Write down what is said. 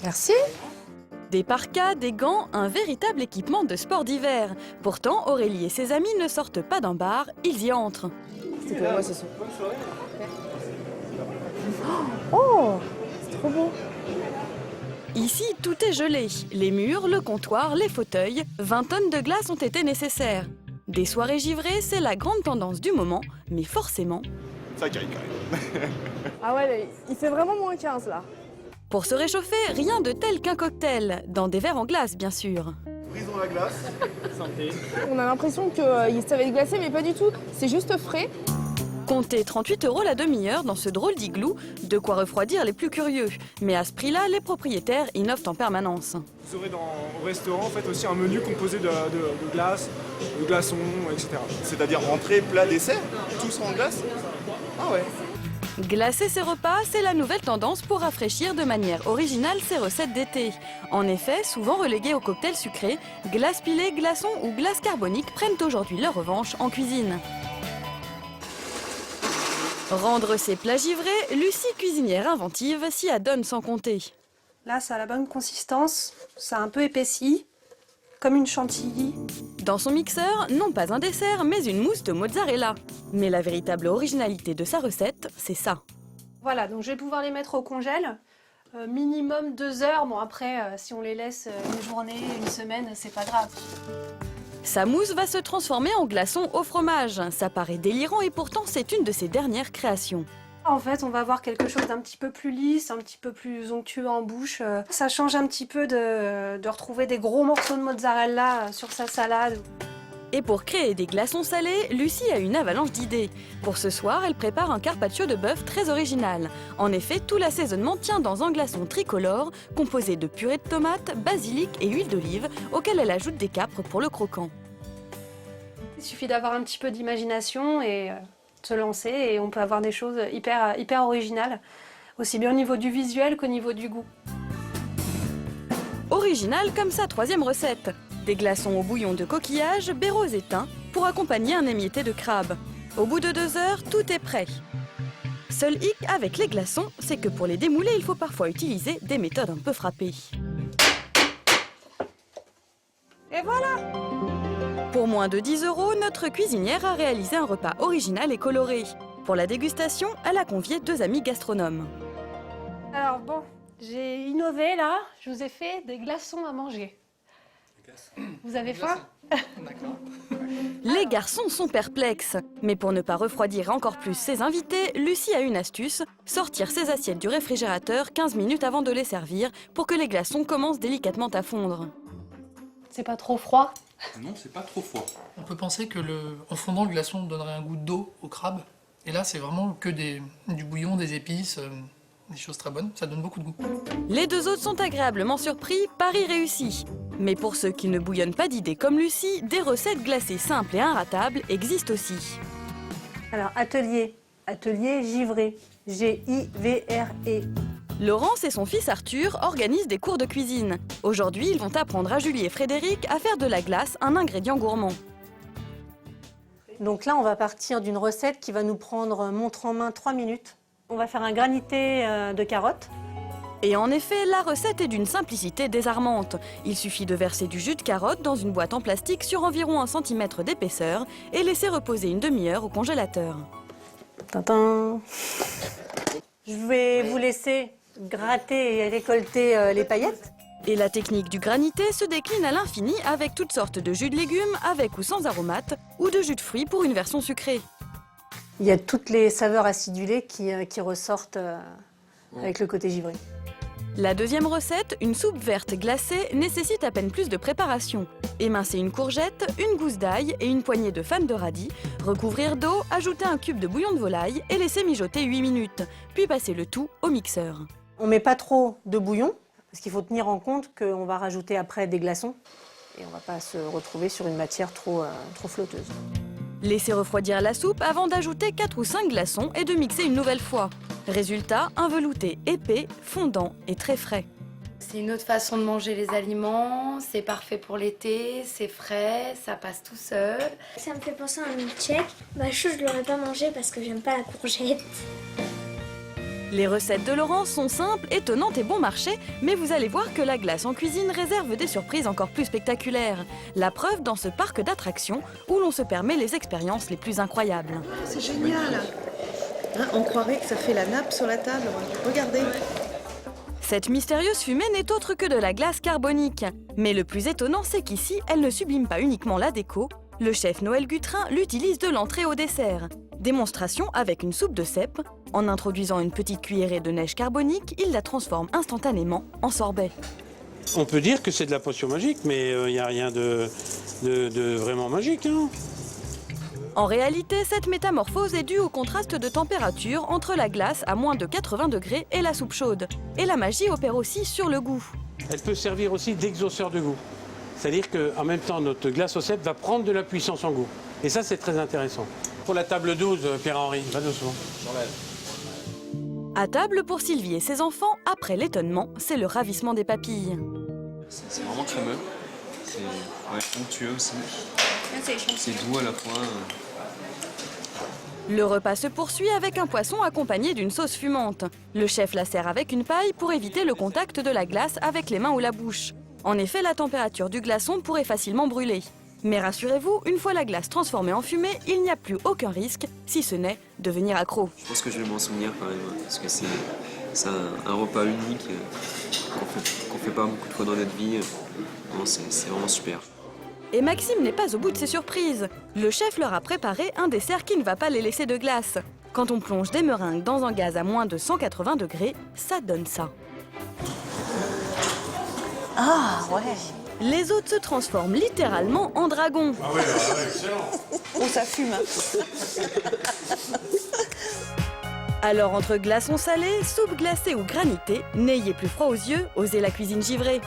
Merci. Des parkas, des gants, un véritable équipement de sport d'hiver. Pourtant, Aurélie et ses amis ne sortent pas d'un bar, ils y entrent. C'est pour moi, ce soir. Oh, c'est trop beau. Ici, tout est gelé. Les murs, le comptoir, les fauteuils, 20 tonnes de glace ont été nécessaires. Des soirées givrées, c'est la grande tendance du moment, mais forcément... Ça caille quand même. Ah ouais, il fait vraiment moins 15 là. Pour se réchauffer, rien de tel qu'un cocktail, dans des verres en glace bien sûr. Brisons la glace. Santé. On a l'impression que ça va être glacé, mais pas du tout. C'est juste frais. Comptez 38 € la demi-heure dans ce drôle d'igloo, de quoi refroidir les plus curieux. Mais à ce prix-là, les propriétaires innovent en permanence. Vous aurez au restaurant en fait, aussi un menu composé de glace, de glaçons, etc. C'est-à-dire entrée, plat, dessert, tous en glace. Ah ouais. Glacer ses repas, c'est la nouvelle tendance pour rafraîchir de manière originale ses recettes d'été. En effet, souvent reléguées au cocktail sucré, glace pilée, glaçons ou glace carbonique prennent aujourd'hui leur revanche en cuisine. Rendre ses plats givrés, Lucie, cuisinière inventive, s'y adonne sans compter. Là, ça a la bonne consistance, ça a un peu épaissi, comme une chantilly. Dans son mixeur, non pas un dessert, mais une mousse de mozzarella. Mais la véritable originalité de sa recette, c'est ça. Voilà, donc je vais pouvoir les mettre au congèle, minimum 2 heures. Bon après, si on les laisse une journée, une semaine, c'est pas grave. Sa mousse va se transformer en glaçon au fromage. Ça paraît délirant et pourtant c'est une de ses dernières créations. En fait, on va avoir quelque chose d'un petit peu plus lisse, un petit peu plus onctueux en bouche. Ça change un petit peu de retrouver des gros morceaux de mozzarella sur sa salade. Et pour créer des glaçons salés, Lucie a une avalanche d'idées. Pour ce soir, elle prépare un carpaccio de bœuf très original. En effet, tout l'assaisonnement tient dans un glaçon tricolore composé de purée de tomates, basilic et huile d'olive, auquel elle ajoute des capres pour le croquant. Il suffit d'avoir un petit peu d'imagination et de se lancer et on peut avoir des choses hyper originales, aussi bien au niveau du visuel qu'au niveau du goût. Original comme sa troisième recette. Des glaçons au bouillon de coquillage, baies roses et thym pour accompagner un émietté de crabe. Au bout de 2 heures, tout est prêt. Seul hic avec les glaçons, c'est que pour les démouler, il faut parfois utiliser des méthodes un peu frappées. Et voilà! Pour moins de 10 €, notre cuisinière a réalisé un repas original et coloré. Pour la dégustation, elle a convié 2 amis gastronomes. Alors bon, j'ai innové là, je vous ai fait des glaçons à manger. Vous avez faim? Les garçons sont perplexes. Mais pour ne pas refroidir encore plus ses invités, Lucie a une astuce, sortir ses assiettes du réfrigérateur 15 minutes avant de les servir pour que les glaçons commencent délicatement à fondre. C'est pas trop froid? Non, c'est pas trop froid. On peut penser que en fondant le glaçon donnerait un goût d'eau au crabe. Et là, c'est vraiment que du bouillon, des épices, des choses très bonnes. Ça donne beaucoup de goût. Les 2 autres sont agréablement surpris, pari réussi. Mais pour ceux qui ne bouillonnent pas d'idées comme Lucie, des recettes glacées simples et inratables existent aussi. Alors, atelier givré, G-I-V-R-E. Laurence et son fils Arthur organisent des cours de cuisine. Aujourd'hui, ils vont apprendre à Julie et Frédéric à faire de la glace un ingrédient gourmand. Donc là, on va partir d'une recette qui va nous prendre montre en main 3 minutes. On va faire un granité de carottes. Et en effet, la recette est d'une simplicité désarmante. Il suffit de verser du jus de carotte dans une boîte en plastique sur environ 1 cm d'épaisseur et laisser reposer une demi-heure au congélateur. Tintin. Je vais vous laisser gratter et récolter les paillettes. Et la technique du granité se décline à l'infini avec toutes sortes de jus de légumes, avec ou sans aromates, ou de jus de fruits pour une version sucrée. Il y a toutes les saveurs acidulées qui ressortent avec le côté givré. La deuxième recette, une soupe verte glacée, nécessite à peine plus de préparation. Émincer une courgette, une gousse d'ail et une poignée de fans de radis, recouvrir d'eau, ajouter un cube de bouillon de volaille et laisser mijoter 8 minutes, puis passer le tout au mixeur. On ne met pas trop de bouillon, parce qu'il faut tenir en compte qu'on va rajouter après des glaçons et on ne va pas se retrouver sur une matière trop flotteuse. Laissez refroidir la soupe avant d'ajouter 4 ou 5 glaçons et de mixer une nouvelle fois. Résultat, un velouté épais, fondant et très frais. C'est une autre façon de manger les aliments, c'est parfait pour l'été, c'est frais, ça passe tout seul. Ça me fait penser à un milkshake. Bah, je l'aurais pas mangé parce que j'aime pas la courgette. Les recettes de Laurence sont simples, étonnantes et bon marché, mais vous allez voir que la glace en cuisine réserve des surprises encore plus spectaculaires. La preuve dans ce parc d'attractions où l'on se permet les expériences les plus incroyables. C'est génial. Hein, on croirait que ça fait la nappe sur la table. Regardez. Cette mystérieuse fumée n'est autre que de la glace carbonique. Mais le plus étonnant, c'est qu'ici, elle ne sublime pas uniquement la déco. Le chef Noël Gutrin l'utilise de l'entrée au dessert. Démonstration avec une soupe de cèpe. En introduisant une petite cuillerée de neige carbonique, il la transforme instantanément en sorbet. On peut dire que c'est de la potion magique, mais il n'y a rien de vraiment magique, hein. En réalité, cette métamorphose est due au contraste de température entre la glace à moins de 80 degrés et la soupe chaude. Et la magie opère aussi sur le goût. Elle peut servir aussi d'exauceur de goût. C'est-à-dire qu'en même temps, notre glace au cèpe va prendre de la puissance en goût. Et ça, c'est très intéressant. Pour la table 12, Pierre-Henri, va doucement. À table pour Sylvie et ses enfants, après l'étonnement, c'est le ravissement des papilles. C'est vraiment crémeux. C'est onctueux aussi. C'est doux à la fois. Le repas se poursuit avec un poisson accompagné d'une sauce fumante. Le chef la sert avec une paille pour éviter le contact de la glace avec les mains ou la bouche. En effet, la température du glaçon pourrait facilement brûler. Mais rassurez-vous, une fois la glace transformée en fumée, il n'y a plus aucun risque, si ce n'est devenir accro. Je pense que je vais m'en souvenir quand même, parce que c'est un repas unique qu'on fait pas beaucoup de fois dans notre vie. C'est vraiment super. Et Maxime n'est pas au bout de ses surprises. Le chef leur a préparé un dessert qui ne va pas les laisser de glace. Quand on plonge des meringues dans un gaz à moins de 180 degrés, ça donne ça. Ah ouais. Les hôtes se transforment littéralement en dragons. Ah oui, excellent. Oh, ça fume. Alors entre glaçons salés, soupe glacée ou granité, n'ayez plus froid aux yeux, osez la cuisine givrée.